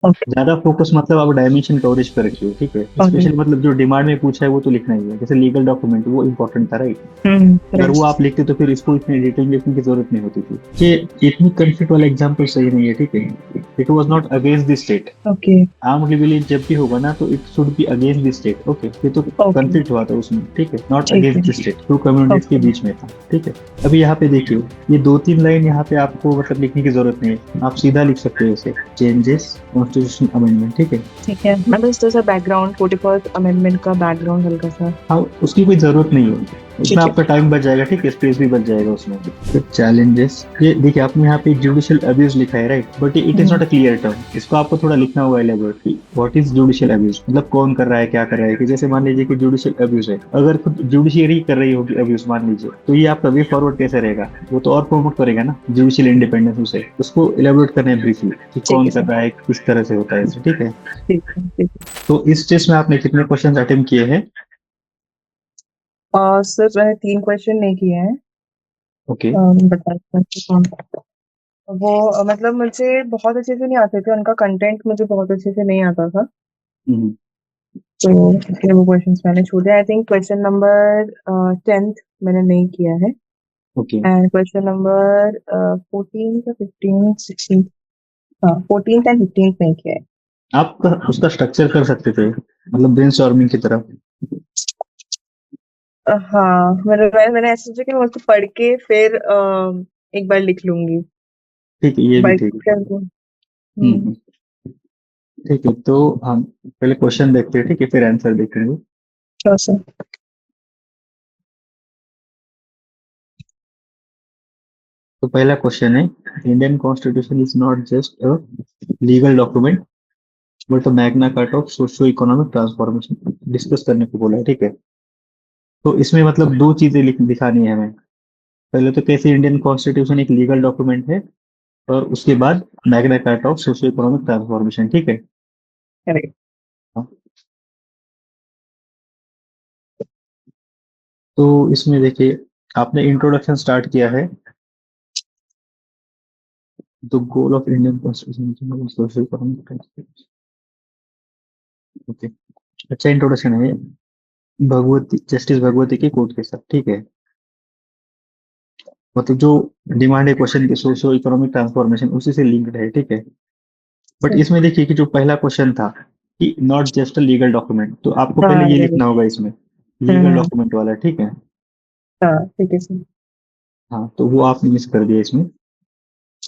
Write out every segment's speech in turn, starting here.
Okay. ज्यादा focus मतलब आप डायमेंशन कवरेज पे रखिए, ठीक है। ओके। स्पेशली मतलब जो डिमांड में पूछा है वो तो लिखना ही है, जैसे लीगल डॉक्यूमेंट वो इंपॉर्टेंट था, राइट। अगर वो राइट। आप लिखते तो फिर इसको इतनी डिटेल लिखने की जरूरत नहीं होती थी। ये इतनी कंफ्लिक्ट वाला एग्जाम्पल सही नहीं है, ठीक है। It was not against the state. Okay. Arm rebellion जब भी होगा ना तो it should be against the state, okay. ये तो ओके। कंफ्लिक्ट हुआ था उसमें, ठीक है, नॉट ठीक है। Against the state, to communities के ओके। बीच में था, ठीक है। अभी यहाँ पे देखिए, ये दो तीन लाइन यहाँ पे आपको मतलब लिखने की जरूरत नहीं है, आप सीधा लिख सकते हो इसे, चेंजेस कॉन्स्टिट्यूशन अमेंडमेंट, ठीक है। ठीक है, मैं बस थोड़ा सा बैकग्राउंड 44th अमेंडमेंट का बैकग्राउंड हल्का सा। हाँ, उसकी कोई जरूरत नहीं है, उसमें ठीक है। आपका टाइम बच जाएगा, ठीक है, स्पेस भी बच जाएगा उसमें। फिर चैलेंजेस, ये देखिए आपने यहाँ पे जुडिशियल अब्यूज लिखा है, right, but it is hmm. Not a clear term, इसको आपको थोड़ा लिखना होगा elaborately. What is judicial abuse, मतलब कौन कर रहा है, क्या कर रहा है, कि जैसे मान लीजिए कि जुडिशियल अब्यूज है, अगर खुद जुडिशियरी कर रही होगी अब्यूज मान लीजिए, तो ये आपका वे फॉरवर्ड कैसे रहेगा, वो तो और प्रमोट करेगा ना जुडिशियल इंडिपेंडेंस, उसे उसको एलेबोरेट करना है ब्रीफली कि ठीक कौन है कर सर। रहा है, किस तरह से होता है इसे, ठीक है। ठीक है। ठीक है। तो इस टेस्ट में आपने कितने क्वेश्चन अटेम्प्ट किए हैं? और सर मैंने 3 क्वेश्चन नहीं किए हैं। ओके। बता सकते हैं वो मतलब मुझे बहुत अच्छे से नहीं आते थे, उनका कंटेंट मुझे बहुत अच्छे से नहीं आता था। हम्म। तो इसलिए वो क्वेश्चंस मैंने छोड़े। I think question number 10th मैंने नहीं किया है। ओके। एंड क्वेश्चन नंबर 14 या 15 16। हाँ, 14th एंड 15th नहीं किया है। आप उसका स्ट्रक्चर कर सकते थे, मतलब ब्रेनस्टॉर्मिंग की तरह। हाँ, मैंने ऐसा सोचा कि मैं उसको पढ़ के फिर एक बार लिख लूंगी। ठीक है, ये भी बाइक ठीक है। कर दूँ। हम्म। हम्म। ठीक है, तो हम पहले क्वेश्चन देखते हैं, ठीक है, फिर आंसर देखेंगे। Sure sir. तो पहला क्वेश्चन है, Indian constitution is not just a legal document but a Magna carta of socio economic transformation, discuss करने को बोला है, ठीक है। तो इसमें मतलब दो चीजें दिखानी है हमें। पहले तो कैसे इंडियन कॉन्स्टिट्यूशन एक लीगल डॉक्यूमेंट है, और उसके बाद Magna carta of socio economic transformation, ठीक है। करेक्ट। हाँ, तो इसमें देखिए, आपने इंट्रोडक्शन स्टार्ट किया है, the goal of Indian constitution social economic, okay. अच्छा इंट्रोडक्शन है, भगवती जस्टिस भगवती के कोर्ट के साथ, ठीक है। मतलब जो डिमांड है क्वेश्चन की सोशो इकोनॉमिक ट्रांसफॉर्मेशन उसी से लिंक्ड है, ठीक है। But sir. इसमें देखिए कि जो पहला क्वेश्चन था कि not just a legal document, तो आपको पहले हाँ, ये करेक्ट। लिखना होगा इसमें, लीगल हम्म। डॉक्यूमेंट वाला, ठीक है। हाँ, ठीक है सर। हाँ, तो वो आपने मिस कर दिया इसमें।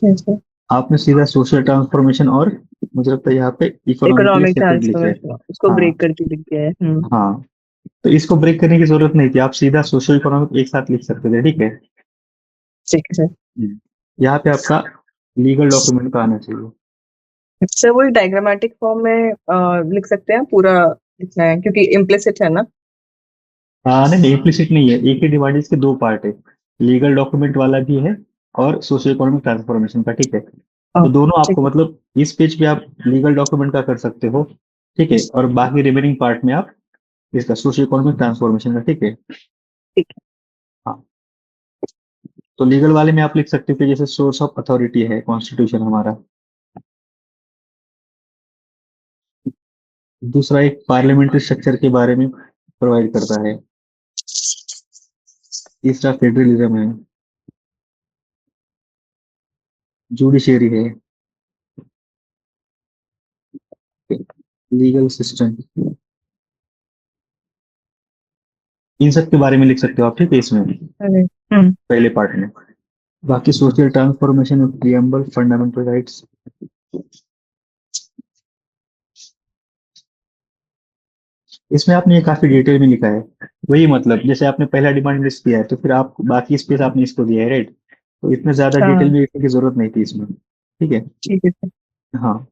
Yes sir. आपने सीधा सोशल ट्रांसफॉर्मेशन और मुझे लगता है यहाँ पे इकोनॉमिकली इकोनॉमिक सेपरेट लिखे है। ट्रांसफॉर्मेशन उसको हाँ। ब्रेक करके लिख दिया है। हम्म। हाँ, तो इसको ब्रेक करने की जरूरत नहीं थी, आप सीधा सोशल इकोनॉमिक एक साथ लिख सकते थे, ठीक है। ठीक है सर। यहाँ पे आपका लीगल डॉक्यूमेंट का आना चाहिए। सर वो डायग्रामेटिक फॉर्म में लिख सकते हैं पूरा, लिखना है क्योंकि इम्प्लिसिट है ना। हाँ, नहीं नहीं, इम्प्लिसिट नहीं है, एक ही डिवाइड के दो पार्ट है, लीगल डॉक्यूमेंट वाला भी है और सोशियो इकोनॉमिक ट्रांसफॉर्मेशन का, ठीक है। तो ओके। दोनों ठीक आपको है। मतलब इस पेज पे आप लीगल डॉक्यूमेंट का कर सकते हो, ठीक है, और बाकी रिमेनिंग पार्ट में आप इसका सोशियो इकोनॉमिक ट्रांसफॉर्मेशन का, ठीक है। ठीक है। हाँ, तो लीगल वाले में आप लिख सकते हो कि जैसे सोर्स ऑफ अथॉरिटी है कॉन्स्टिट्यूशन हमारा, दूसरा एक पार्लियामेंट्री स्ट्रक्चर के बारे में प्रोवाइड करता है, तीसरा फेडरलिज्म है, जुडिशियरी है, लीगल सिस्टम, इन सब के बारे में लिख सकते हो आप, ठीक है, इसमें अरे। हम्म। पहले पार्ट में। बाकी social transformation of preamble fundamental rights, इसमें आपने ये काफी डिटेल में लिखा है। वही मतलब जैसे आपने पहला डिमांड लिस्ट किया है तो फिर आप बाकी स्पेस आपने इसको दिया है, राइट। तो इतना ज्यादा डिटेल हाँ, में लिखने की जरूरत नहीं थी इसमें, ठीक है। ठीक है सर। हाँ।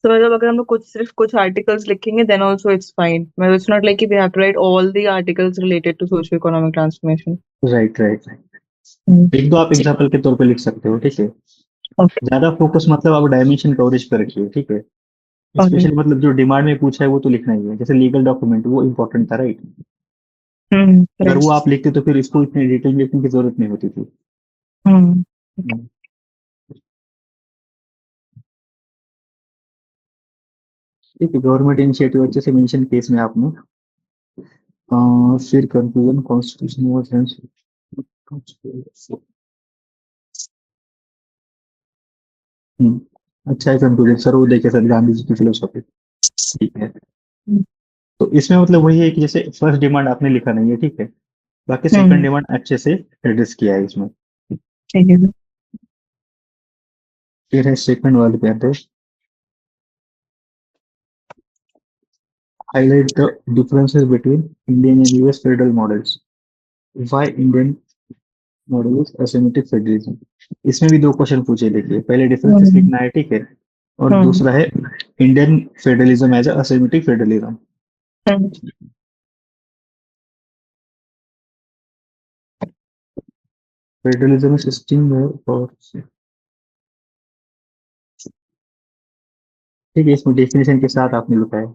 तो मतलब अगर हम लोग कुछ सिर्फ कुछ आर्टिकल्स लिखेंगे देन ऑल्सो इट्स फाइन, मतलब इट्स नॉट लाइक कि we have to write all the articles related to socio economic transformation. Right right right, hmm. एक दो आप एग्जाम्पल के तौर पे लिख सकते हो, ठीक है। ओके। ज्यादा फोकस मतलब आप डायमेंशन कवरेज पे रखिए, ठीक है। ओके। स्पेशली मतलब जो डिमांड में पूछा है वो तो लिखना ही है, जैसे लीगल डॉक्यूमेंट वो इंपॉर्टेंट था, राइट। अगर राइट। वो आप लिखते तो फिर इसको इतनी डिटेल में लिखने की जरूरत नहीं होती थी। हम्म। हम्म, ठीक है, गवर्नमेंट इनिशिएटिव अच्छे से मेंशन किया इसमें आपने। फिर कंक्लूजन कॉन्स्टिट्यूशन वाज अच्छा है कंक्लूजन सर, वो देखे सर गांधी जी की फिलोसॉफी। ठीक है, हम्म। तो इसमें मतलब वही है कि जैसे फर्स्ट डिमांड आपने लिखा नहीं है, ठीक है, बाकी सेकंड हम्म, डिमांड अच्छे से एड्रेस किया है इसमें। ठीक है सर। फिर है सेकंड वाले पे आते हैं, highlight the differences between Indian and US federal models. Why Indian model is asymmetric federalism? इसमें भी दो क्वेश्चन पूछे, देखिए पहले डिफरेंसेस हम्म। लिखना है, ठीक है, और हम्म। दूसरा है Indian federalism as asymmetric federalism. Hmm. Federalism is system और ठीक है, इसमें डेफिनेशन के साथ आपने लिखा है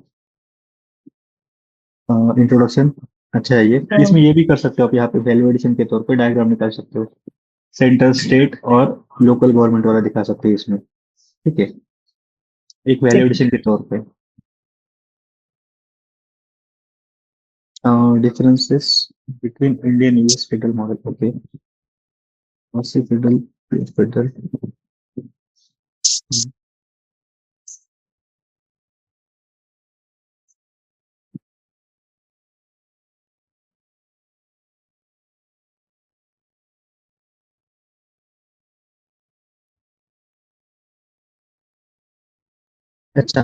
इंट्रोडक्शन। अच्छा है, ये इसमें हम्म। ये भी कर सकते हो आप, यहाँ पे वैल्यू एडिशन के तौर पे डायग्राम निकाल सकते हो, सेंट्रल स्टेट और लोकल गवर्नमेंट वाला दिखा सकते हो इसमें, ठीक है, एक वैल्यू ठीक है। एडिशन के तौर पे। Differences between Indian US federal model, okay, federal federal. अच्छा,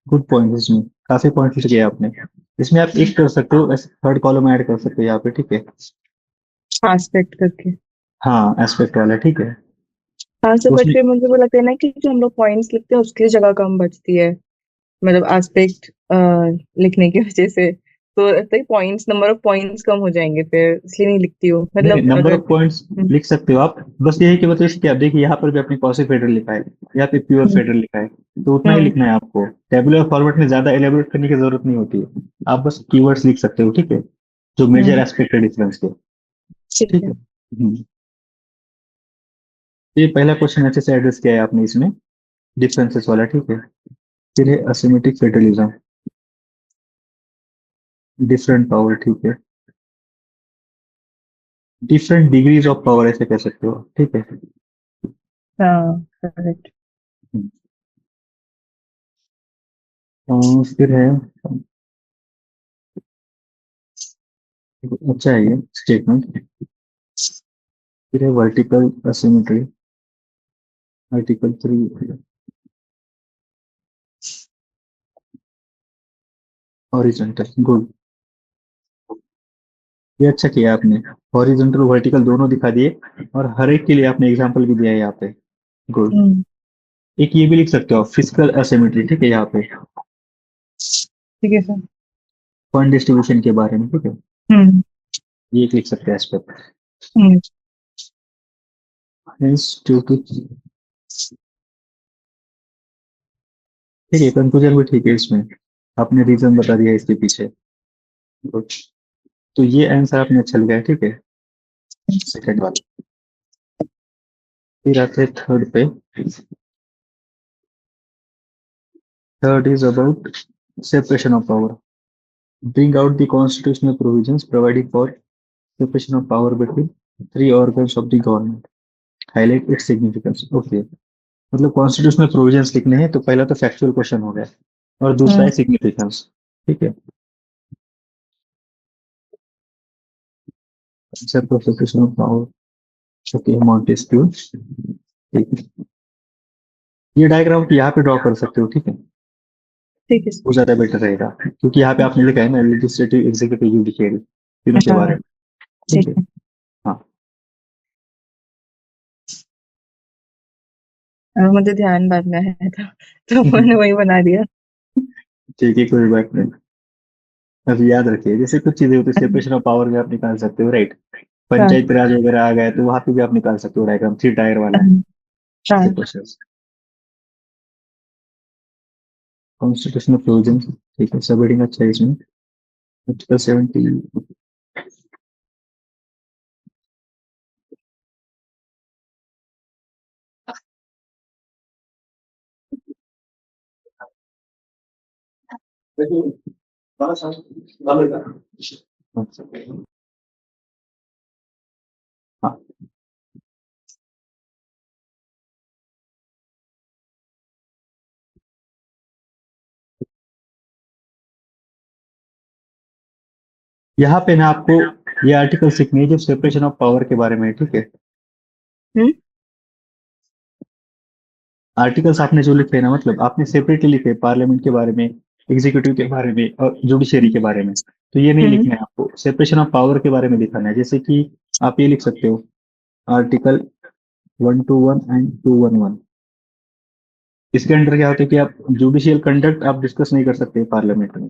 गुड पॉइंट, इसमें काफी पॉइंट लिखे आपने। इसमें आप एक कर सकते हो, थर्ड कॉलम ऐड कर सकते हो यहाँ पे, ठीक है, एस्पेक्ट करके। हाँ एस्पेक्ट वाला, ठीक है, हाँ सर, तो बट उसमें फिर मुझे वो लगता है ना कि जो हम लोग पॉइंट्स लिखते हैं उसकी जगह कम बचती है, मतलब एस्पेक्ट लिखने की वजह से। तो लगता है पॉइंट्स, नंबर ऑफ पॉइंट्स कम हो जाएंगे, फिर इसलिए नहीं लिखती हूँ, नहीं, मतलब नंबर अगर। ऑफ पॉइंट्स हम्म। लिख सकते हो आप, बस ये है कि मतलब इसके आप देखिए यहाँ पर भी अपने कौन से फेडरल लिखा है, यहाँ पे प्योर हम्म। फेडरल लिखा है, तो उतना ही हम्म। लिखना है आपको, टेबुलर फॉर्मेट में ज्यादा एलेबोरेट करने की जरूरत नहीं होती है, आप बस कीवर्ड्स लिख सकते हो, ठीक है, जो मेजर हम्म, एस्पेक्ट है डिफरेंस के, ठीक ठीक है। है। तो ये पहला क्वेश्चन अच्छे से एड्रेस किया है आपने इसमें, डिफरेंसेस वाला, ठीक है। फिर है असिमेट्रिक फेडरलिज्म, डिफरेंट पावर, ठीक है, डिफरेंट डिग्रीज ऑफ पावर ऐसे कह सकते हो, ठीक है। हाँ, करेक्ट। फिर है, अच्छा है ये स्टेटमेंट। फिर है vertical asymmetry, article 3, horizontal, good, ये अच्छा किया आपने, हॉरिजॉन्टल वर्टिकल दोनों दिखा दिए, और हर एक के लिए आपने एग्जांपल भी दिया है यहाँ पे, गुड। हम्म। एक ये भी लिख सकते हो आप, फिजिकल असिमेट्री, ठीक है, यहाँ पे ठीक है सर। फंड डिस्ट्रीब्यूशन के बारे में, ठीक है, हम्म। ये एक लिख सकते हैं aspect. Hmm. Hence, due to ठीक है, कंक्लूजन भी ठीक है इसमें, आपने रीजन बता दिया इसके पीछे, गुड। तो ये आंसर आपने अच्छा लिखा है, ठीक है, सेकंड वाला। फिर आते हैं थर्ड पे, third is about separation of power, bring out the constitutional provisions providing for separation of power between three organs of the government, highlight its significance, okay, मतलब कॉन्स्टिट्यूशनल प्रोविजंस लिखने हैं, तो पहला तो फैक्चुअल क्वेश्चन हो गया, और दूसरा है हम्म। सिग्निफिकेंस, ठीक है, concept of separation of power, okay, Montesquieu, ठीक है, ये डायग्राम यहाँ पे ड्रॉ कर सकते हो, ठीक है, ठीक है सर। वो ज्यादा बेटर रहेगा, क्योंकि यहाँ पे आपने लिखा है ना लेजिस्लेटिव एग्जीक्यूटिव जुडिशियरी, तीनों के बारे हाँ, में, ठीक ठीक है, है। हाँ, मुझे ध्यान रखना है था, तो मैंने वही बना दिया। ठीक है, कोई बात नहीं, अभी याद रखिए, जैसे कुछ चीजें होती है सेपरेशन ऑफ पावर में आप निकाल सकते हो, राइट, हाँ। पंचायत राज वगैरह आ गए तो वहां पे भी आप निकाल सकते हो, डायग्राम 3 टायर वाला है, हाँ। ऐसे हाँ। क्वेश्चन, कॉन्स्टिट्यूशनल प्रोविजन, ठीक है, सब हेडिंग अच्छा है इसमें, आर्टिकल 70, हाँ, यहाँ पे ना आपको ये आर्टिकल सीखनी है जो सेपरेशन ऑफ पावर के बारे में है, ठीक है। हम्म। आर्टिकल्स आपने जो लिखे हैं ना, मतलब आपने सेपरेटली लिखे पार्लियामेंट के बारे में, एग्जीक्यूटिव के बारे में और जुडिशरी के बारे में। तो ये नहीं हम्म। लिखना है आपको, सेपरेशन ऑफ पावर के बारे में दिखाना है। जैसे कि आप ये लिख सकते हो, आर्टिकल 121 एंड 211। इसके अंडर क्या होता है कि आप जुडिशियल कंडक्ट आप डिस्कस नहीं कर सकते पार्लियामेंट में,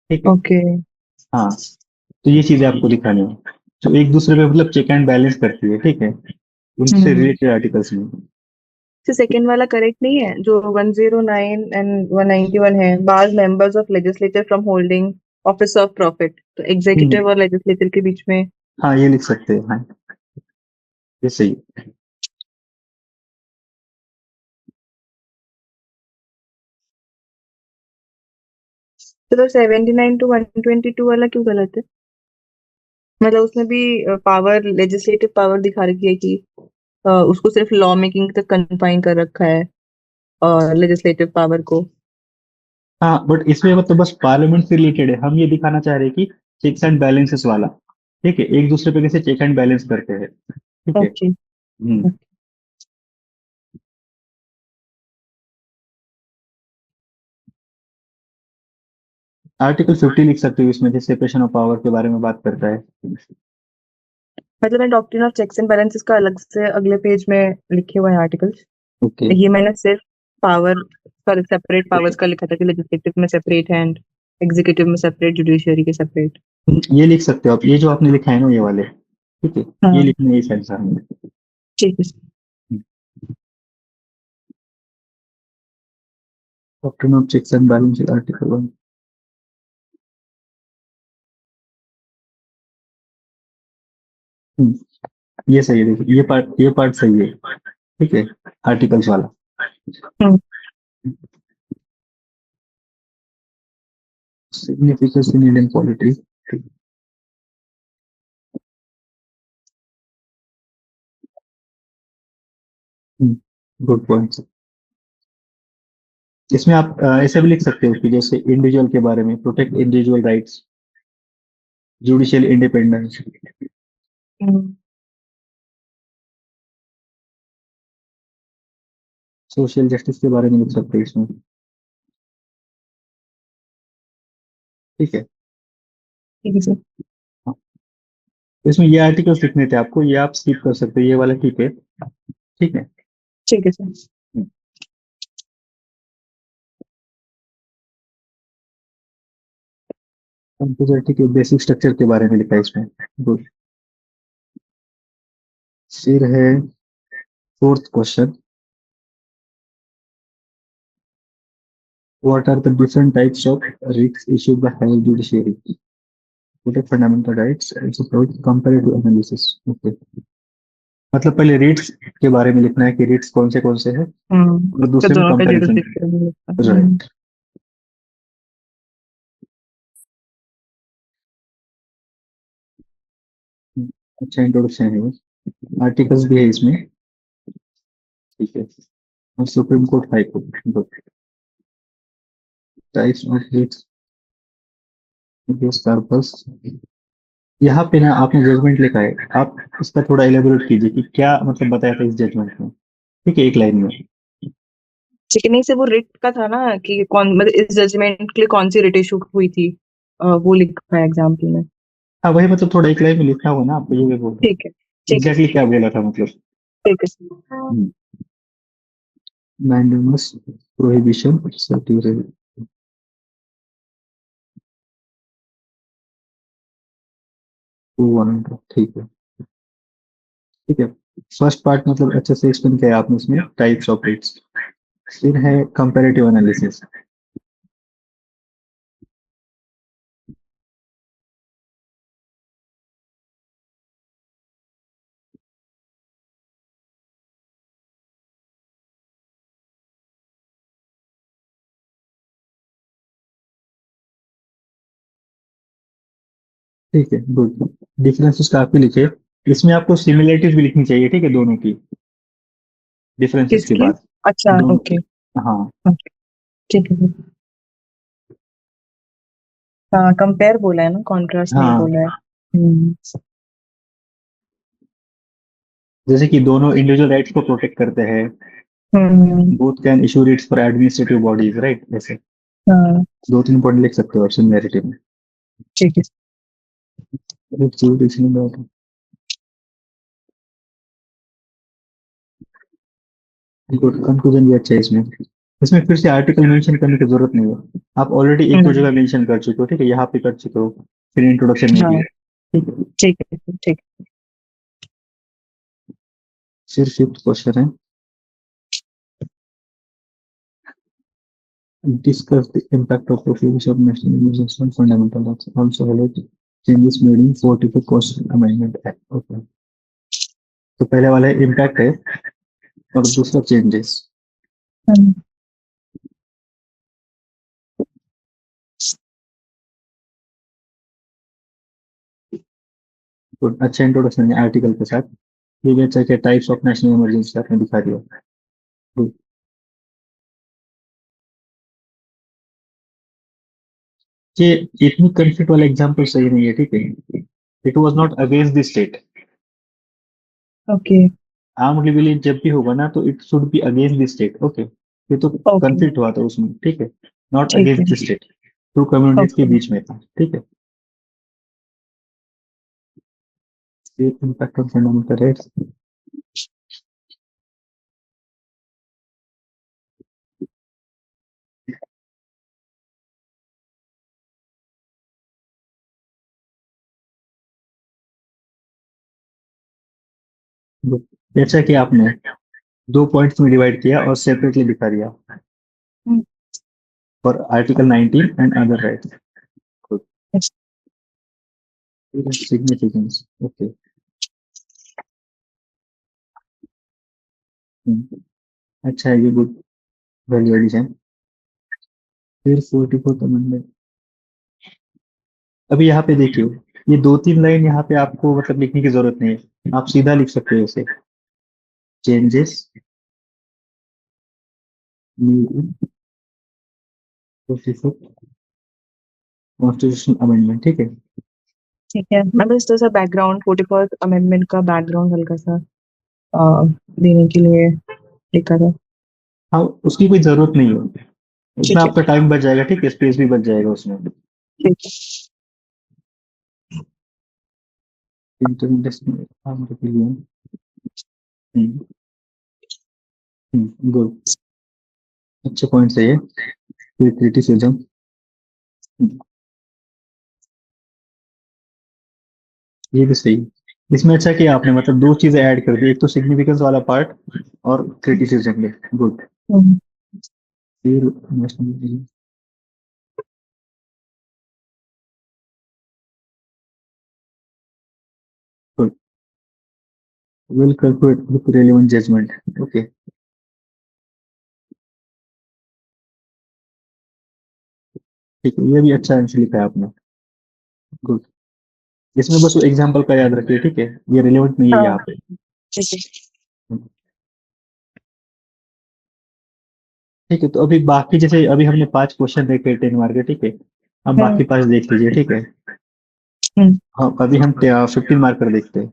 ठीक है। ओके। हाँ, तो ये चीजें आपको दिखानी है जो एक दूसरे पे मतलब चेक एंड बैलेंस करती है, ठीक है, उनसे हम्म। रिलेटेड आर्टिकल्स में। तो सेकंड वाला करेक्ट नहीं है जो 109 एंड 191 है, bars members of legislature from holding office of profit, तो हम्म, एग्जीक्यूटिव और लेजिस्लेचर के बीच में। हाँ ये लिख सकते हैं, हाँ ये सही है। तो 79 टू 122 वाला क्यों गलत है? मतलब उसमें भी पावर, लेजिस्लेटिव पावर दिखा रखी है कि उसको सिर्फ लॉ मेकिंग तक कन्फाइन कर रखा है, और लेजिस्लेटिव पावर को। हाँ बट इसमें मतलब बस पार्लियामेंट से रिलेटेड है, हम ये दिखाना चाह रहे हैं कि चेक्स एंड बैलेंसेस वाला, ठीक है, एक दूसरे पे कैसे चेक एंड बैलेंस करते हैं, ठीक है। ओके। आर्टिकल 50 लिख सकते हो इसमें, जैसे सेपरेशन ऑफ पावर के बारे में बात करता है। मतलब मैं doctrine of checks and balances का अलग से अगले पेज में लिखे हुए हैं आर्टिकल्स। ओके, ये मैंने सिर्फ पावर, सॉरी, सेपरेट पावर्स का लिखा था कि लेजिस्लेटिव में सेपरेट है एंड एग्जीक्यूटिव में सेपरेट, जुडिशरी के सेपरेट। ये लिख सकते हो आप, ये जो आपने लिखा है ना ये वाले, ठीक है, ये हाँ, लिखने ये आंसर है। ठीक है। Doctrine of checks and balances article 1। ये सही है, देखिए ये पार्ट सही है, ठीक है, आर्टिकल्स वाला। Hmm. Significance in Indian polity, good point. इसमें आप ऐसे भी लिख सकते हो कि जैसे इंडिविजुअल के बारे में, protect individual rights, judicial independence, hmm. Social justice के बारे में लिख सकते हैं इसमें, ठीक है। ठीक है सर। हाँ, तो इसमें ये आर्टिकल्स लिखने थे आपको, ये आप स्किप कर सकते हो, ये वाला ठीक है, ठीक है। ठीक है सर। कंप्यूटर, ठीक है, बेसिक स्ट्रक्चर के बारे में लिखा है इसमें, गुड। फिर है fourth question, what are the different types of writs issued by higher judiciary, protect fundamental rights and support comparative analysis, okay. मतलब पहले रेट्स के बारे में लिखना है कि रेट्स कौन से हैं, और तो दूसरे में दोनों का कंपैरिजन, जुरिसडिक्शन मिलता है। राइट। अच्छा इंट्रोडक्शन है, आर्टिकल्स भी है इसमें, ठीक है। और supreme court, high court, good. Types of rates, purpose. यहाँ पे ना आपने जजमेंट लिखा है, आप इसका थोड़ा एलेबोरेट कीजिए कि क्या मतलब बताया था इस जजमेंट में, ठीक है, एक लाइन में। चिकनी से वो रिट का था ना कि कौन, मतलब इस जजमेंट के लिए कौन सी रिट इशू हुई थी, वो लिखा है एग्जाम्पल में। हाँ वही, मतलब थोड़ा एक लाइन में लिखा होगा ना आपको, ये बोल ठीक है। ठीक है एग्जैक्टली सर। क्या बोला था मतलब। ठीक है सर। मैंडेमस प्रोहिबिशन, ठीक है, ठीक है। फर्स्ट पार्ट मतलब अच्छे से एक्सप्लेन किया आपने इसमें, टाइप्स ऑफ रेट्स। फिर है कंपैरेटिव एनालिसिस। ठीक है, गुड। डिफरेंसेस काफी लिखे, इसमें आपको सिमिलरिटीज भी लिखनी चाहिए, ठीक है, दोनों की, डिफरेंसेस के किसकी? बाद अच्छा, दोनों ओके। की। हाँ। ओके, ठीक है। हाँ, कंपेयर बोला है ना, कॉन्ट्रास्ट नहीं हाँ, बोला है। हम्म। जैसे कि दोनों इंडिविजुअल राइट्स को प्रोटेक्ट करते हैं, hmm. Both can issue writs for administrative bodies, right, ऐसे हाँ, दो तीन पॉइंट लिख सकते हो आप सिमिलरिटी में। ठीक है। एक चीज इसमें बात है। गुड, कंक्लूजन भी अच्छा है इसमें। इसमें फिर से आर्टिकल मेंशन करने की जरूरत नहीं है, आप ऑलरेडी एक दो हम्म। जगह मेंशन कर चुके हो, ठीक है, यहाँ पे कर चुके हो, फिर इंट्रोडक्शन में भी, हाँ, ठीक है। ठीक है, ठीक। फिर फिफ्थ क्वेश्चन है, discuss the impact of provisions of national emergency on fundamental rights. Also highlight changes made in 45th Constitutional Amendment Act. Okay. तो पहले वाला इम्पैक्ट है और दूसरा चेंजेस। हम्म। तो अच्छा इंट्रोडक्शन है आर्टिकल के साथ। ये भी अच्छा है, टाइप्स ऑफ नेशनल इमरजेंसी आपने दिखा दिया। Good. ये इतनी कंफ्लिक्ट वाला एग्जांपल सही नहीं है, ठीक है। It was not against the state. Okay, armed rebellion जब भी होगा ना, तो it should be against the state. Okay, ये तो ओके, कंफ्लिक्ट हुआ था उसमें, ठीक है, नॉट ठीक है। Against the state, to communities के ओके। बीच में था, ठीक है। Impact on fundamental rights. जैसा कि आपने दो पॉइंट्स में डिवाइड किया और सेपरेटली दिखा दिया, hmm. For article 19 and other rights. Significance, okay. अच्छा है, ये गुड वैल्यू एडिशन। फिर 44th अमेंडमेंट, अभी यहाँ पे देखिए, ये दो तीन लाइन यहाँ पे आपको मतलब लिखने की जरूरत नहीं है, आप सीधा लिख सकते हो इसे, चेंजेस कॉन्स्टिट्यूशन अमेंडमेंट, ठीक है। ठीक है, मैं बस थोड़ा सा बैकग्राउंड 44th अमेंडमेंट का बैकग्राउंड हल्का सा देने के लिए लिखा था। हाँ, उसकी कोई जरूरत नहीं है, उसमें ठीक है, आपका टाइम बच जाएगा, ठीक है, स्पेस भी बच जाएगा उसमें। ठीक है। इंटरनेशनल काम के लिए। गुड, अच्छे पॉइंट है ये। फिर क्रिटिसिज्म, ये भी सही। इसमें अच्छा किया आपने, मतलब दो चीजें ऐड कर दी, एक तो सिग्निफिकेंस वाला पार्ट और क्रिटिसिज्म भी, गुड। हम्म। फिर national, good, will calculate with relevant judgement, okay. ठीक है, ये भी अच्छा आंसर लिखा है आपने, गुड। इसमें बस एग्जांपल का याद रखिए, ठीक है, ये रिलेवेंट नहीं है हाँ, यहाँ पे। ठीक है। ठीक है, तो अभी बाकी जैसे अभी हमने 5 क्वेश्चन देखे 10 मार्क के, ठीक है, अब हम्म। बाकी 5 देख लीजिए, ठीक है। हम्म। हाँ, अभी हम 15 मार्क कर देखते हैं।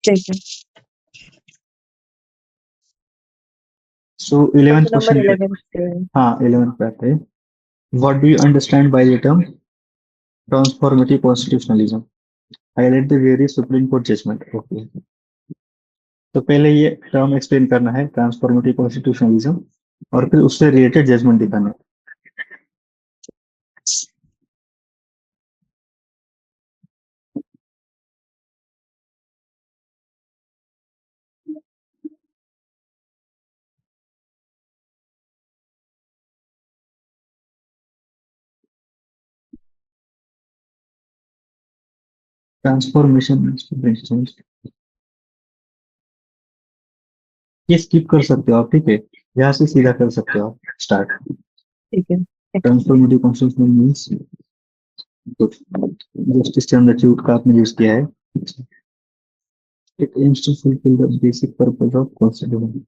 ठीक है। सो 11th क्वेश्चन नंबर क्वेश्चन पे, 11 पे। हाँ 11th पे आते हैं। What do you understand by the term transformative constitutionalism, highlight the various supreme court judgement, okay. तो पहले ये टर्म एक्सप्लेन करना है, ट्रांसफॉर्मेटिव कॉन्स्टिट्यूशनलिज्म, और फिर उससे रिलेटेड जजमेंट दिखाना है। ट्रांसफॉर्मेशन, ये स्किप कर सकते हो आप, ठीक है, यहाँ से सीधा कर सकते हो आप स्टार्ट। ठीक है। ट्रांसफॉर्मेटिव कॉन्स्टिट्यूशनल मीन्स तो जस्टिस चंद्रचूड का आपने यूज किया है। It aims to fulfil the basic purpose of constitution.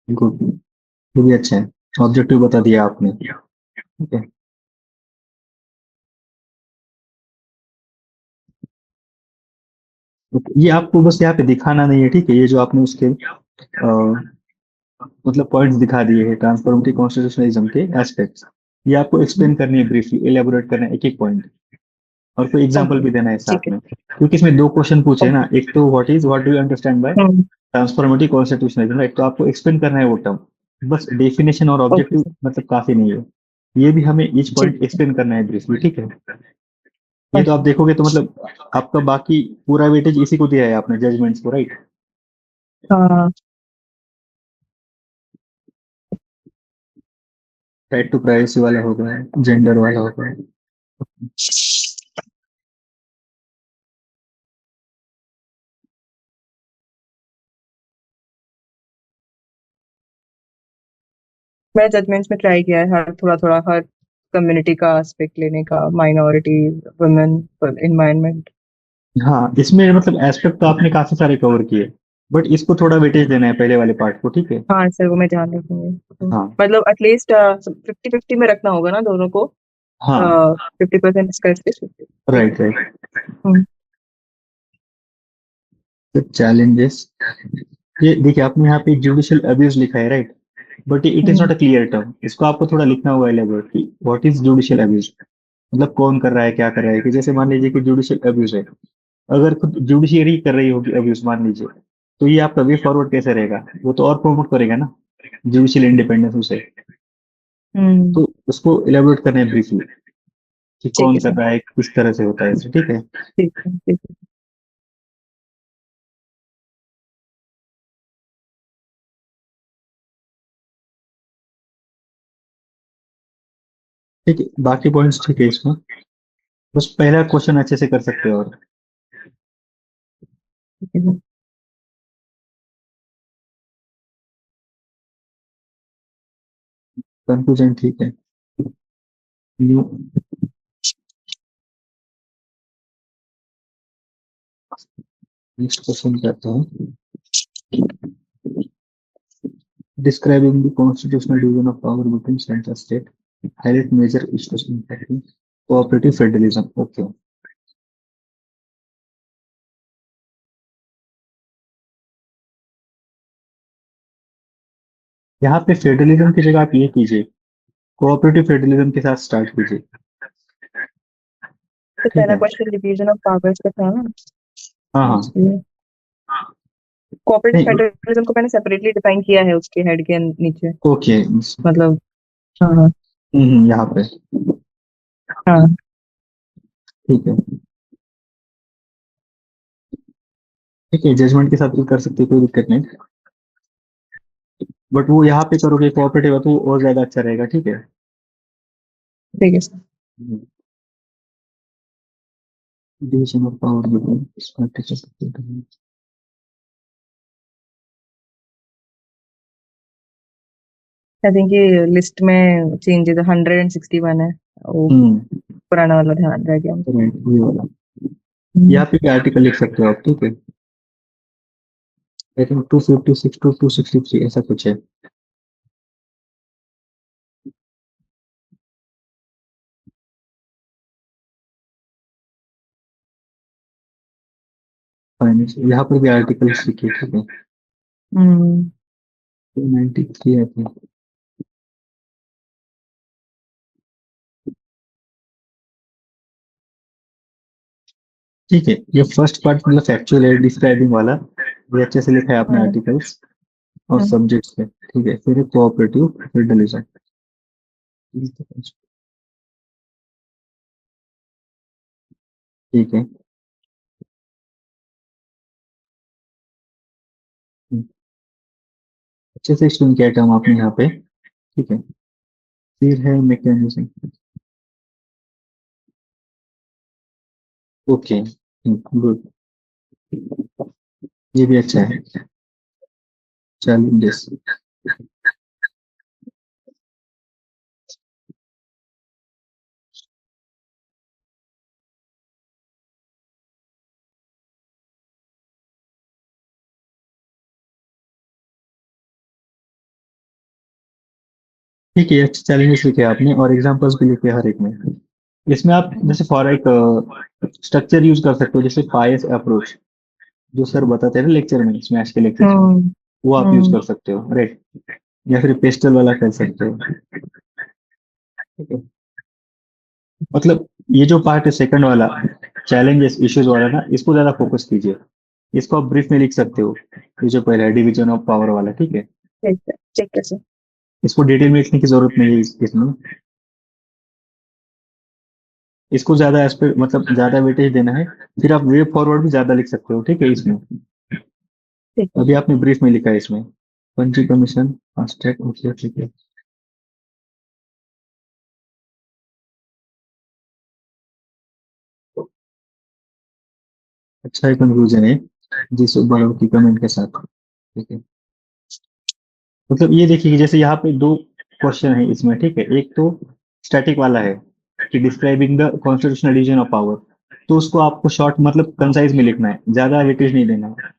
Good, ये भी अच्छा है। ऑब्जेक्टिव बता दिया आपने, ठीक है। तो ये आपको बस यहाँ पे दिखाना नहीं है, ठीक है। ये जो आपने उसके मतलब पॉइंट्स दिखा दिए हैं ट्रांसफॉर्मेटिव कॉन्स्टिट्यूशनलिज्म के एस्पेक्ट्स, ये आपको एक्सप्लेन करनी है ब्रीफली, एलेबोरेट करना है एक एक पॉइंट, और कोई एग्जांपल ओके, भी देना है ठीक साथ है। में, क्योंकि इसमें दो क्वेश्चन पूछे हैं ओके। ना, एक तो what do you understand bye hmm. Transformative constitutionalism, right. तो आपको एक्सप्लेन करना है वो टर्म, बस डेफिनेशन और ओके ऑब्जेक्टिव सर। मतलब काफी नहीं है, ये भी हमें ईच ठीक पॉइंट है। एक्सप्लेन करना है ब्रीफली, ठीक है। ये तो आप ओके। देखोगे तो मतलब आपका बाकी पूरा वेटेज इसी को दिया है आपने, जजमेंट्स को, राइट। हाँ। राइट टू प्राइवेसी वाला हो गया, जेंडर वाला हो गया। मैंने जजमेंट्स में ट्राई किया है हर थोड़ा थोड़ा हर कम्युनिटी का एस्पेक्ट लेने का, माइनॉरिटी, वुमेन, एनवायरनमेंट। हाँ, इसमें मतलब एस्पेक्ट तो आपने काफी सारे कवर किए, बट इसको थोड़ा वेटेज देना है पहले वाले पार्ट को, ठीक है। हाँ सर, वो मैं ध्यान रखूंगी। हाँ मतलब एटलीस्ट 50-50 में रखना होगा ना दोनों को। हाँ, 50% इसका, स्पेस 50। ठीक है। Right right. हम्म। चैलेंजेस, ये देखिए आपने यहाँ पे जुडिशियल अब्यूज लिखा है, right, but it is hmm. Not a clear term, इसको आपको थोड़ा लिखना होगा एलेबोरेट कि व्हाट इज जुडिशियल अब्यूज, मतलब कौन कर रहा है, क्या कर रहा है। कि जैसे मान लीजिए कि जुडिशियल अब्यूज है, अगर खुद जुडिशियरी कर रही होगी अब्यूज मान लीजिए, तो ये आपका वे फॉरवर्ड कैसे रहेगा, वो तो और प्रमोट करेगा ना जुडिशियल इंडिपेंडेंस उसे। हम्म। तो उसको इलेबोरेट करना है ब्रीफली कि ठीक कौन है कर सर। रहा है, किस तरह से होता है इसे, ठीक है। ठीक है। ठीक है। ठीक है, बाकी पॉइंट्स ठीक है इसमें, बस पहला क्वेश्चन अच्छे से कर सकते हो, और ठीक है सर। कंक्लूजन ठीक है। न्यू नेक्स्ट क्वेश्चन करता हूँ। Describing the constitutional division of power between central state, highlight major issues impacting cooperative federalism. Okay, यहाँ पे फेडरलिज्म की जगह आप ये कीजिए, कोऑपरेटिव फेडरलिज्म के साथ स्टार्ट कीजिए, तो ठीक पहला है। क्वेश्चन डिवीजन ऑफ पावर्स का था ना, हाँ हाँ, इसलिए कोऑपरेटिव नहीं, फेडरलिज्म को मैंने सेपरेटली डिफाइन किया है उसके हेड के नीचे। ओके, मतलब हाँ हाँ। यहाँ पे हाँ। ठीक है, ठीक है, जजमेंट के साथ भी कर सकते हो, कोई दिक्कत नहीं, बट वो यहाँ पे करोगे कोऑपरेटिव तो वो और ज्यादा अच्छा रहेगा, ठीक है। ठीक है sir. Division of power between, I think ये लिस्ट में चेंजेस 161 है, वो हम्म, पुराना वाला ध्यान रह गया मुझे। राइट, ये वाला, हम्म। यहाँ पे भी आर्टिकल लिख सकते हो आप, ठीक है। आई थिंक 256 टू 263 ऐसा कुछ है। फाइनेंस, यहाँ पर भी आर्टिकल लिखिए, ठीक है। हम्म। 293 आई थिंक, ठीक है। ये फर्स्ट पार्ट मतलब फैक्चुअल है, डिस्क्राइबिंग वाला, ये अच्छे से लिखा है आपने हम्म। आर्टिकल्स और हम्म। सब्जेक्ट्स पे, ठीक है। फिर कोऑपरेटिव फेडरलिज्म, ठीक है। अच्छे से एक्सप्लेन किया टर्म आपने यहाँ पे, ठीक है। फिर है मैकेनिज्म, ओके, गुड, ये भी अच्छा है। चैलेंजेस, ठीक है, अच्छे चैलेंजेस लिखे आपने और एग्जांपल्स भी लिखे हर एक में। इसमें आप जैसे फॉर एक स्ट्रक्चर यूज कर सकते हो, जैसे फाइव अप्रोच जो सर बताते हैं ना लेक्चर में, स्मैश के लेक्चर्स में, हम्म। वो आप यूज हम्म। कर सकते हो, राइट। या फिर पेस्टल वाला कर सकते हो, ठीक है। मतलब ये जो पार्ट है सेकंड वाला, चैलेंजेस इश्यूज वाला ना, इसको ज्यादा फोकस कीजिए। इसको आप ब्रीफ में लिख सकते हो, ये जो पहला है डिवीजन ऑफ पावर वाला, ठीक है। ठीक है सर। इसको डिटेल में लिखने की जरूरत नहीं है इसमें। इसको ज्यादा एस्पेक्ट मतलब ज्यादा वेटेज देना है, फिर आप वे फॉरवर्ड भी ज्यादा लिख सकते हो, ठीक है इसमें। ठीक है अभी सर। आपने ब्रीफ में लिखा है इसमें, पंची कमीशन फास्टैग, ओके ठीक है। अच्छा है, कंक्लूजन है जिस बड़ों की कमेंट के साथ, ठीक है। मतलब ये देखिए कि जैसे यहाँ पे दो क्वेश्चन है इसमें, ठीक है। एक तो स्टैटिक वाला है कि describing the constitutional division of power, तो उसको आपको शॉर्ट मतलब कंसाइज में लिखना है, ज्यादा वेटेज नहीं देना है।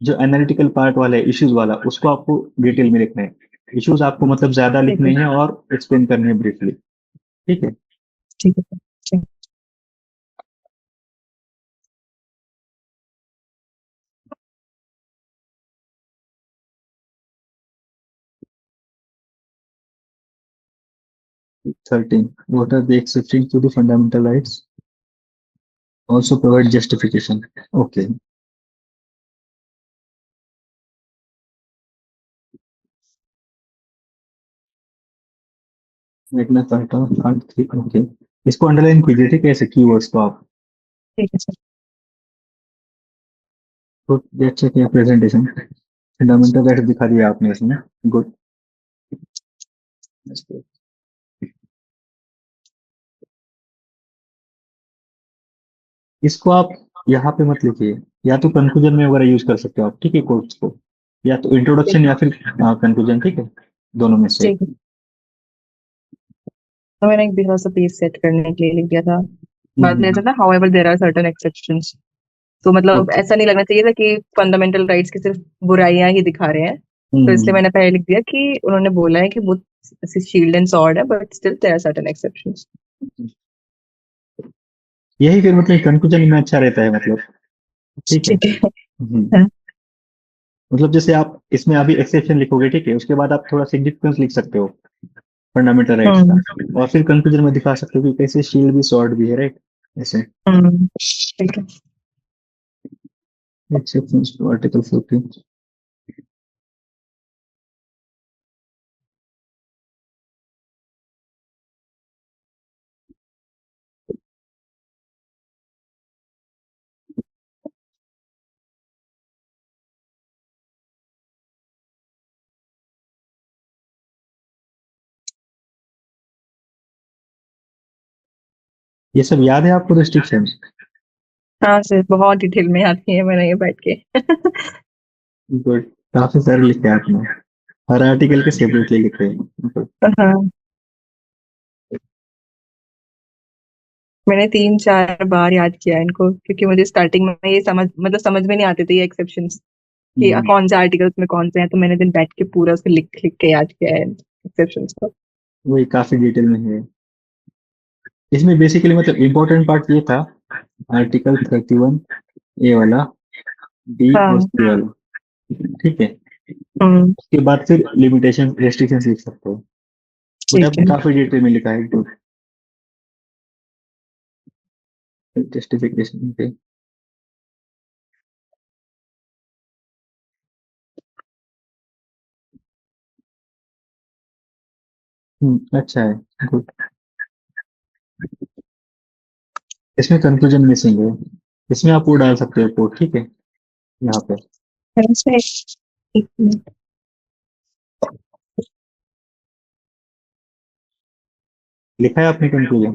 जो एनालिटिकल पार्ट वाला है इश्यूज वाला, उसको आपको डिटेल में लिखना है। इश्यूज आपको मतलब ज्यादा ठीक लिखने है। हैं और एक्सप्लेन करने हैं ब्रीफली, ठीक है। ठीक है सर। ठीक। 13, what are the exceptions to the fundamental rights, also provide justification, okay। Magna carta part 3, okay. इसको अंडरलाइन कीजिए, ठीक है, ऐसे कीवर्ड्स को आप। ठीक है सर। तो let's check your presentation, fundamental rights दिखा दिया आपने इसमें, गुड। इसको आप यहाँ पे मत लिखिए, या तो कंक्लूजन में वगैरह यूज कर सकते हो आप, ठीक है, कोर्स को। या तो ठीक इंट्रोडक्शन है। या फिर कंक्लूजन, ठीक है, दोनों में से। ठीक है। तो मैंने एक थोड़ा सा पेज सेट करने के लिए लिख दिया था। बाद में ऐसा था, however there are certain exceptions. तो मतलब ओके। ऐसा नहीं लगना चाहिए था कि फंडामेंटल राइट्स की सिर्फ बुराइयां ही दिखा रहे हैं। तो इसलिए मैंने पहले लिख दिया कि उन्होंने बोला है कि वो शील्ड एंड सॉर्ड है, but still there are certain exceptions. यही फिर मतलब कंक्लूजन में अच्छा रहता है, मतलब ठीक है। ठीक है। हम्म। मतलब जैसे आप इसमें अभी एक्सेप्शन लिखोगे, ठीक है, उसके बाद आप थोड़ा सिग्निफिकेंस लिख सकते हो फंडामेंटल राइट्स का, हम्म। और फिर कंक्लूजन में दिखा सकते हो कि कैसे शील्ड भी सॉर्ड भी है, राइट, ऐसे। ठीक है। Exceptions to article 14। ये सब याद है आपको रिस्ट्रिक्शंस? हाँ सर, बहुत डिटेल में आती है, मैंने ये बैठ के गुड, काफी सारे लिखे हैं आपने, हर आर्टिकल के सेपरेटली लिखे हैं, मतलब। हाँ, मैंने 3-4 बार याद किया इनको, क्योंकि मुझे स्टार्टिंग में ये समझ में नहीं आते थे ये एक्सेप्शंस कि हम्म, कौन सा आर्टिकल उसमें कौन से हैं। तो मैंने दिन बैठ के पूरा उसको लिख लिख के याद किया है एक्सेप्शंस को। वही काफी डिटेल में है। इसमें बेसिकली मतलब इम्पोर्टेंट पार्ट ये था, आर्टिकल 31 ए वाला, बी और हाँ। सी वाला, ठीक है। हम्म। उसके बाद फिर लिमिटेशन रेस्ट्रिक्शन लिख सकते हो, बट ठीक आपने है। काफी डिटेल में लिखा है, गुड। जस्टिफिकेशन पे। अच्छा है, गुड। इसमें कंक्लूजन मिसिंग है, इसमें आप वो डाल सकते हो कोड, ठीक है, यहाँ पे। ऐसे एक मिनट। लिखा है आपने कंक्लूजन?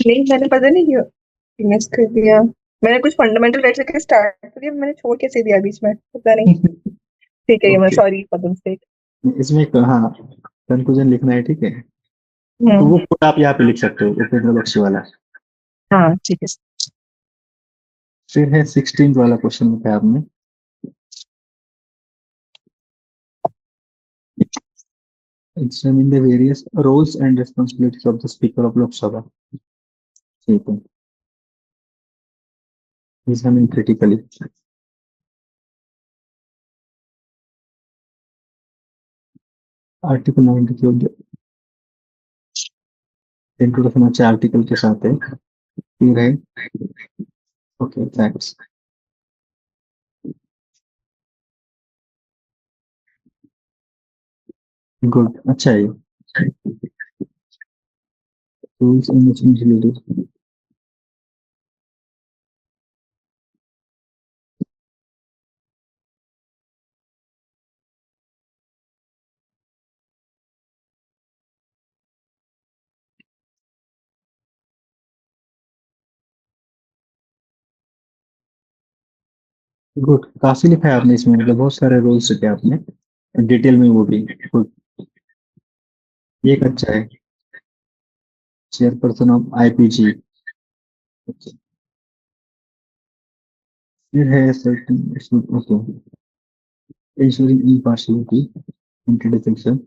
नहीं, मैंने पता नहीं क्यों मिस कर दिया। मैंने कुछ फंडामेंटल राइट्स लेके स्टार्ट कर दिया, मैंने छोड़ कैसे दिया बीच में, पता नहीं। ठीक है, ये मैं okay, sorry for the mistake. इसमें हाँ कंक्लूजन लिखना है, ठीक है। तो हम्म। वो कोड आप यहाँ पे लिख सकते हो, उपेंद्र बख्शी वाला। हाँ ठीक है। फिर है 16 वाला क्वेश्चन लिखा है आपने, Examine the various roles and responsibilities of the Speaker of Lok Sabha. ठीक है. Examine critically. आर्टिकल 90 की इंट्रोडक्शन अच्छे आर्टिकल के साथ है. क्लियर है. Okay, facts. गुड, अच्छा है. Rules and related. गुड, काफी लिखा है आपने इसमें, मतलब बहुत सारे रूल्स लिखे आपने डिटेल में, वो भी गुड. ये एक अच्छा है. Chairperson of IPG. फिर है certain. Okay. Ensuring impartiality. Introduction.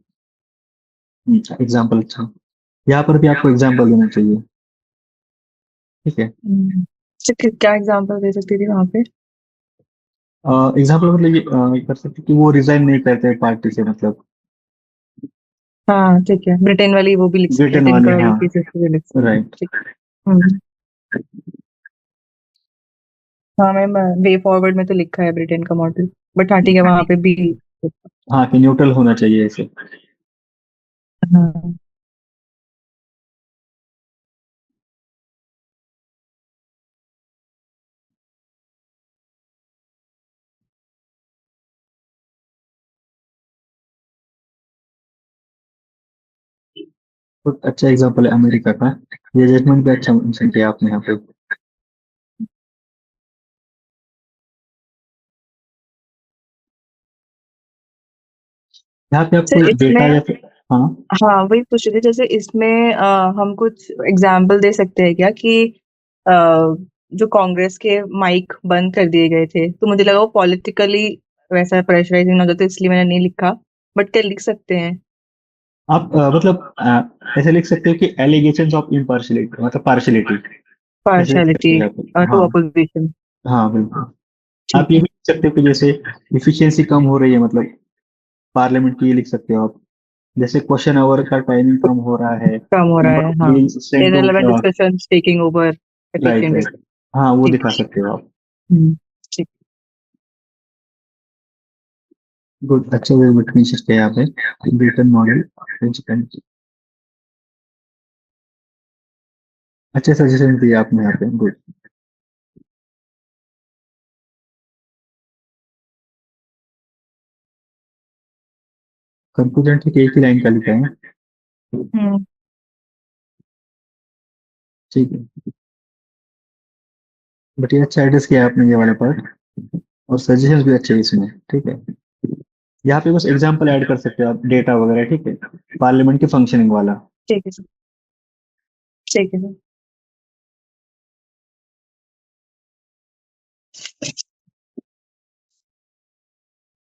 Example. अच्छा, यहाँ पर भी आपको एग्जाम्पल देना चाहिए. ठीक है. तो क्या एग्जांपल दे सकती थी वहां पे? एग्जाम्पल मतलब ये कर सकते कि वो रिजाइन नहीं करते पार्टी से, मतलब हाँ ठीक है, ब्रिटेन वाली वो भी लिख सकते, ब्रिटेन ब्रिटेन वाले, का वाली हाँ. केसेस भी लिख सकते। राइट. ठीक। हम्म। हाँ मैम, वे फॉरवर्ड में तो लिखा है ब्रिटेन का मॉडल, बट हाँ ठीक है वहां पे भी। हाँ, कि न्यूट्रल होना चाहिए ऐसे. हाँ। बहुत अच्छा एग्जाम्पल है अमेरिका का. ये जजमेंट भी अच्छा मेंशन किया आपने यहाँ पे. यहाँ पे आपको सर इसमें, डेटा या फिर. हाँ. हाँ वही पूछ रही थी, जैसे इसमें हम कुछ एग्जाम्पल दे सकते हैं क्या कि अ, जो कांग्रेस के माइक बंद कर दिए गए थे, तो मुझे लगा वो पॉलिटिकली वैसा प्रेशराइजिंग ना हो, तो इसलिए मैंने नहीं लिखा, बट क्या लिख सकते हैं? आप मतलब ऐसे लिख सकते हो कि एलिगेशंस ऑफ इम्पार्शियलिटी, मतलब पार्शियलिटी. ऐसे लिख सकते पार्शियलिटी हो यहाँ पे. टू हाँ. अपोजिशन। हाँ, बिल्कुल. आप ठीक ये है। भी लिख सकते हो कि जैसे इफिशियंसी कम हो रही है, मतलब पार्लियामेंट की, ये लिख सकते हो आप. जैसे क्वेश्चन आवर का टाइमिंग कम हो रहा है. कम हो रहा नंबर है, ऑफ हाँ। Bills sent to. Irrelevant discussion taking over right, efficient. Right. हाँ, वो ठीक। दिखा सकते हो आप. हम्म, ठीक। गुड, अच्छा वो बिटवीन सकते हैं यहाँ पे. Britain model. अच्छे सजेशन दिए आपने यहाँ पे. गुड. कंक्लूजन ठीक एक ही लाइन का लिखा है. हम्म। ठीक है. बट ये अच्छा एड्रेस किया आपने ये वाला पार्ट. और सजेशंस भी अच्छे हैं इसमें. ठीक है. यहाँ पे बस एग्जांपल ऐड कर सकते हो आप, डेटा वगैरह. ठीक है. पार्लियामेंट की फंक्शनिंग वाला. ठीक है सर। ठीक है सर।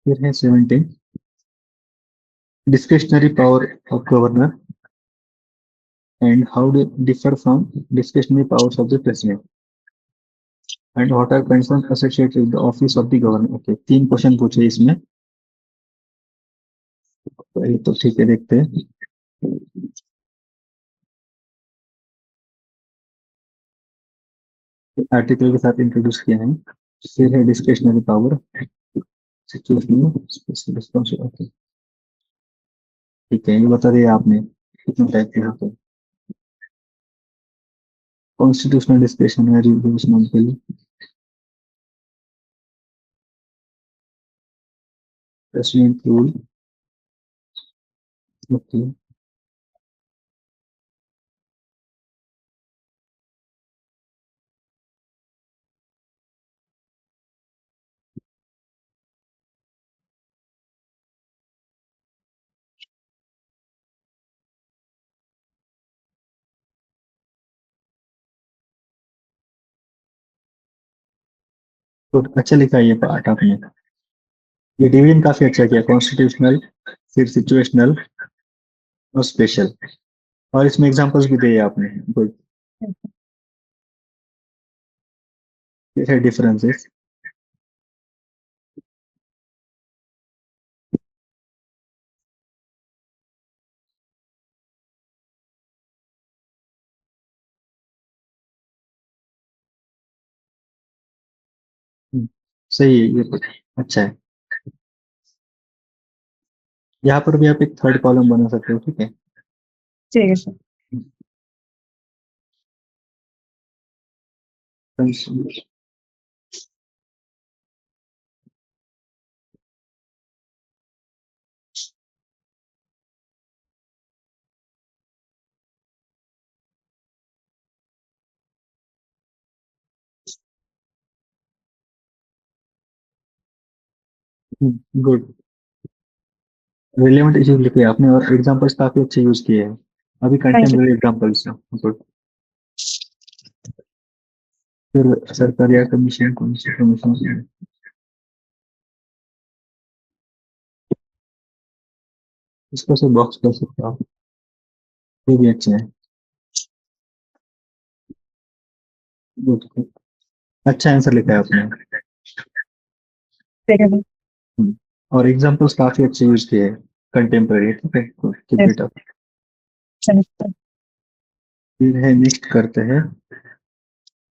फिर है 17. Discretionary power of governor and how they differ from discretionary powers of the president and what are concern associated with the office of the governor. Okay, 3 question पूछे इसमें. पहले तो ठीक है, देखते हैं. आर्टिकल के साथ इंट्रोड्यूस किया है. फिर है डिस्क्रिशनरी पावर. Situational responsibility. ठीक है, ये बता दिया आपने कितने टाइप के होते हैं. कॉन्स्टिट्यूशनल डिस्क्रिशन है, revolutional bill. President rule. Okay. तो अच्छा लिखा है ये पार्ट आपने. ये डिवीजन काफी अच्छा किया. कॉन्स्टिट्यूशनल, फिर सिचुएशनल, और स्पेशल, और इसमें एग्जांपल्स भी दिए आपने। गुड। है डिफरेंसेस। सही है ये तो, अच्छा है। यहाँ पर भी आप एक थर्ड कॉलम बना सकते हो, ठीक है। ठीक है सर। गुड। रिलेवेंट इश्यूज लिखे आपने और एग्जांपल्स काफी अच्छे यूज किए हैं, अभी थैंक यू। कंटेम्प्रेरी एग्जांपल्स हैं। गुड। फिर सरकारी कमीशन कौन सी कमीशन, इसको से बॉक्स कर सकते हो आप, ये भी अच्छा है। गुड। अच्छा आंसर लिखा है आपने। ठीक है सर। हम्म, और एग्जांपल्स काफी अच्छे यूज किए हैं, कंटेम्प्रेरी, ठीक है। Keep yes it up. Sir. फिर है नेक्स्ट करते हैं।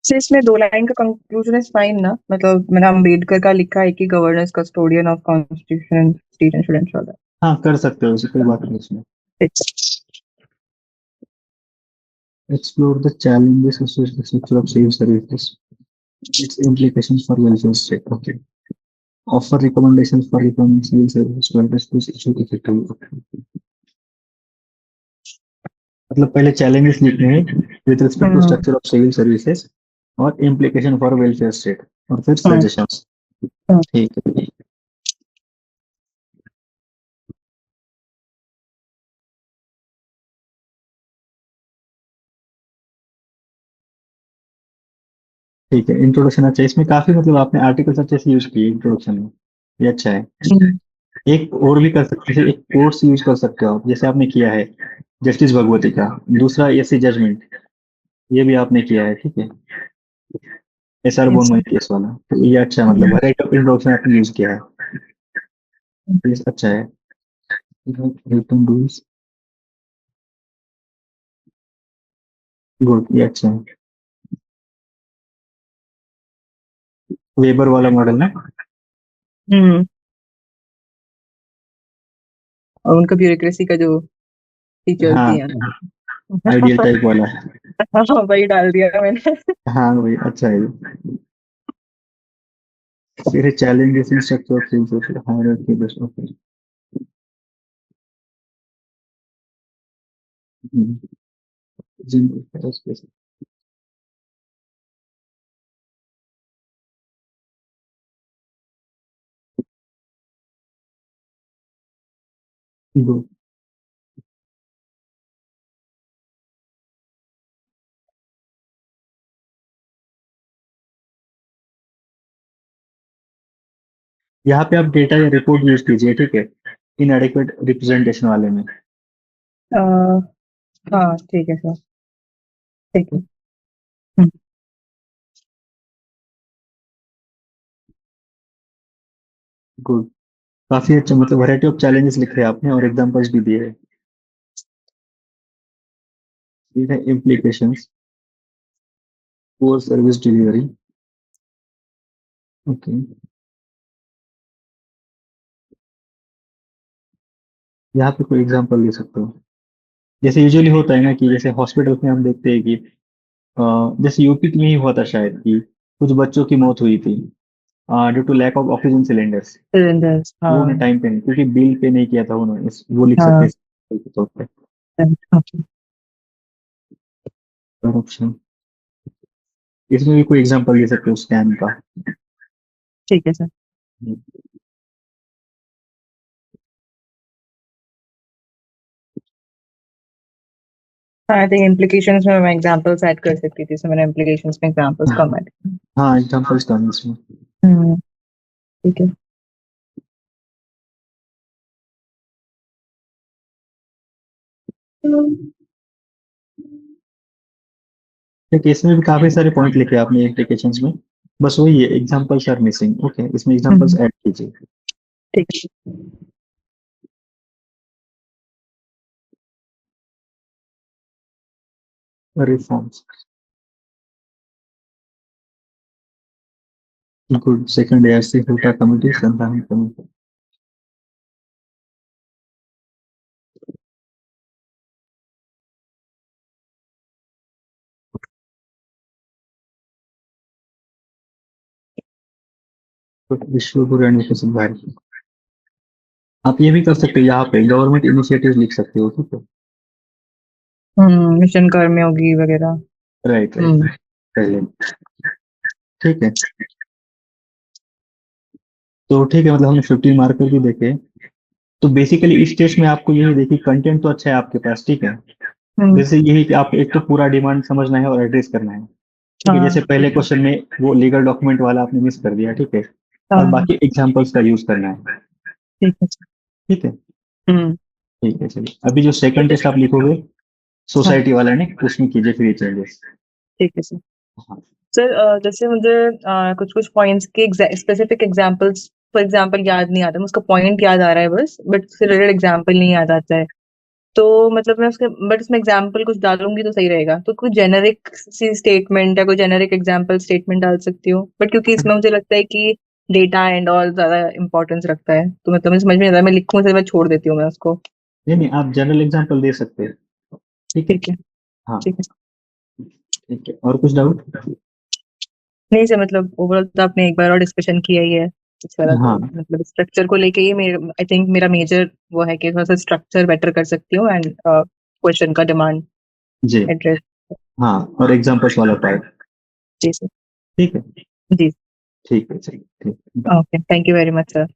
सर इसमें 2 लाइन का कंक्लूजन इज फाइन ना, मतलब मैंने अम्बेडकर का लिखा है कि governance custodian of constitution state and should ensure that. हाँ कर सकते हो, ऐसी कोई बात नहीं इसमें। Explore the challenges associated with civil services, its implications for welfare state. Okay. Offer recommendations for reforming civil services to address this issue effectively. मतलब पहले चैलेंजेस लिखने हैं with respect to hmm. Structure of civil services और implication for welfare state, और फिर हम्म। Suggestions. हम्म। ठीक है। ठीक है, इंट्रोडक्शन अच्छा है, इसमें काफी मतलब आपने आर्टिकल्स अच्छे से यूज किए इंट्रोडक्शन में, ये अच्छा है। हम्म। एक और भी कर सकते हैं, एक कोर्स यूज कर सकते हो आप, जैसे आपने किया है जस्टिस भगवती का, दूसरा एससी जजमेंट, ये भी आपने किया है, ठीक है। S R yes Bommai sir. Case वाला, तो ये अच्छा है, मतलब वैरायटी ऑफ इंट्रोडक्शन आपने यूज किया है, तो ये अच्छा है। रिटर्न रूल्स, गुड, ये अच्छा है। वेबर वाला मॉडल ना। हम्म। और उनका ब्यूरोक्रेसी का जो फीचर्स हाँ, दिए हैं। आइडियल टाइप वाला। हाँ वही डाल दिया मैंने। हाँ वही अच्छा है ये। फिर challenges in structure of civil social hierarchy based of. यहाँ पे आप डेटा या रिपोर्ट यूज कीजिए, ठीक है, इन एडिक्वेट रिप्रेजेंटेशन वाले में। अ, हाँ ठीक है सर। ठीक है। हम्म। गुड। काफी अच्छा, मतलब वैरायटी ऑफ चैलेंजेस लिखे हैं आपने और एग्जांपल्स भी दिए हैं। ये है implications, poor service delivery. Okay. यहाँ पे कोई एग्जांपल दे सकते हो, जैसे यूजुअली होता है ना कि जैसे हॉस्पिटल में हम देखते हैं कि जैसे यूपी में ही हुआ था शायद कि कुछ बच्चों की मौत हुई थी due to lack of oxygen cylinders. Cylinders वो उन्हें हाँ। टाइम पे नहीं, क्योंकि बिल पे नहीं किया था उन्होंने, वो लिख सकते हाँ। हैं के तौर पे। ओके। करप्शन, इसमें भी कोई एग्जांपल दे सकते हो स्कैम का। ठीक है सर। आई थिंक इम्प्लीकेशंस में मैं एग्जांपल्स ऐड कर सकती थी, so मैंने इम्प्लीकेशंस में एग्जांपल्स कम ऐड। हाँ एग्जांपल्स कम है इसमें। हम्म। ठीक है। ठीक है, इसमें भी काफी सारे पॉइंट लिखे आपने एप्लीकेशंस में, बस वही है एग्जांपल्स आर मिसिंग। ओके, इसमें एग्जांपल्स ऐड कीजिए। ठीक है। Reforms, good. सेकंड ईयर से हुटा कमिटी, संधान कमिटी। विश्व गुरु एडमिशन भाई, आप ये भी कर सकते हो, यहाँ पे गवर्नमेंट इनिशिएटिव लिख सकते हो। ठीक है, मिशन कर्मयोगी वगैरह। राइट हम्म। राइट, पहले। ठीक है, तो ठीक है, मतलब हमने 15 मार्कर भी देखे। तो बेसिकली इस टेस्ट में आपको यही देखिए, कंटेंट तो अच्छा है आपके पास, ठीक है। हम्म। जैसे यही कि आप एक तो पूरा डिमांड समझना है और एड्रेस करना है। ठीक है, जैसे हाँ। पहले क्वेश्चन में वो लीगल डॉक्यूमेंट वाला आपने मिस कर दिया, ठीक है। और हाँ। बाकी एग्जांपल्स का यूज करना है। ठीक है। ठीक है, हम्म। ठीक है, चलिए अभी जो सेकंड टेस्ट आप लिखोगे हाँ। सोसाइटी वाला ने, उसमें कीजिए फिर ये चेंजेस। ठीक है सर। हाँ सर जैसे मुझे कुछ कुछ पॉइंट्स के स्पेसिफिक एग्जांपल्स, फॉर एग्जांपल याद नहीं आता, मुझको पॉइंट याद आ रहा है बस, बट उससे रिलेटेड एग्जांपल नहीं याद आता है। तो मतलब मैं उसके बट उसमें एग्जांपल कुछ डालूंगी तो सही रहेगा, तो कोई जेनेरिक सी स्टेटमेंट या कोई जेनेरिक एग्जांपल स्टेटमेंट डाल सकती हूँ, बट क्योंकि इसमें मुझे लगता है कि डेटा एंड ऑल ज्यादा इंपॉर्टेंस रखता है, तो मतलब मुझे समझ में नहीं आता, मैं लिखूं से मैं छोड़ देती हूँ मैं उसको। नहीं नहीं, आप जनरल एग्जांपल दे सकते हैं। ठीक है। ठीक है। हाँ ठीक है। ठीक है, और कुछ डाउट? नहीं सर, मतलब ओवरऑल तो आपने एक बार और डिस्कशन किया ही है इस वाला, तो हाँ मतलब स्ट्रक्चर को लेके ही मेरे आई थिंक मेरा मेजर वो है कि थोड़ा सा स्ट्रक्चर बेटर कर सकती हूँ एंड क्वेश्चन का डिमांड जी, एड्रेस। हाँ, और एग्जांपल्स वाला पार्ट। जी सर। ठीक है, जी। ठीक है, चलिए, ठीक है, bye। Okay, thank you very much sir.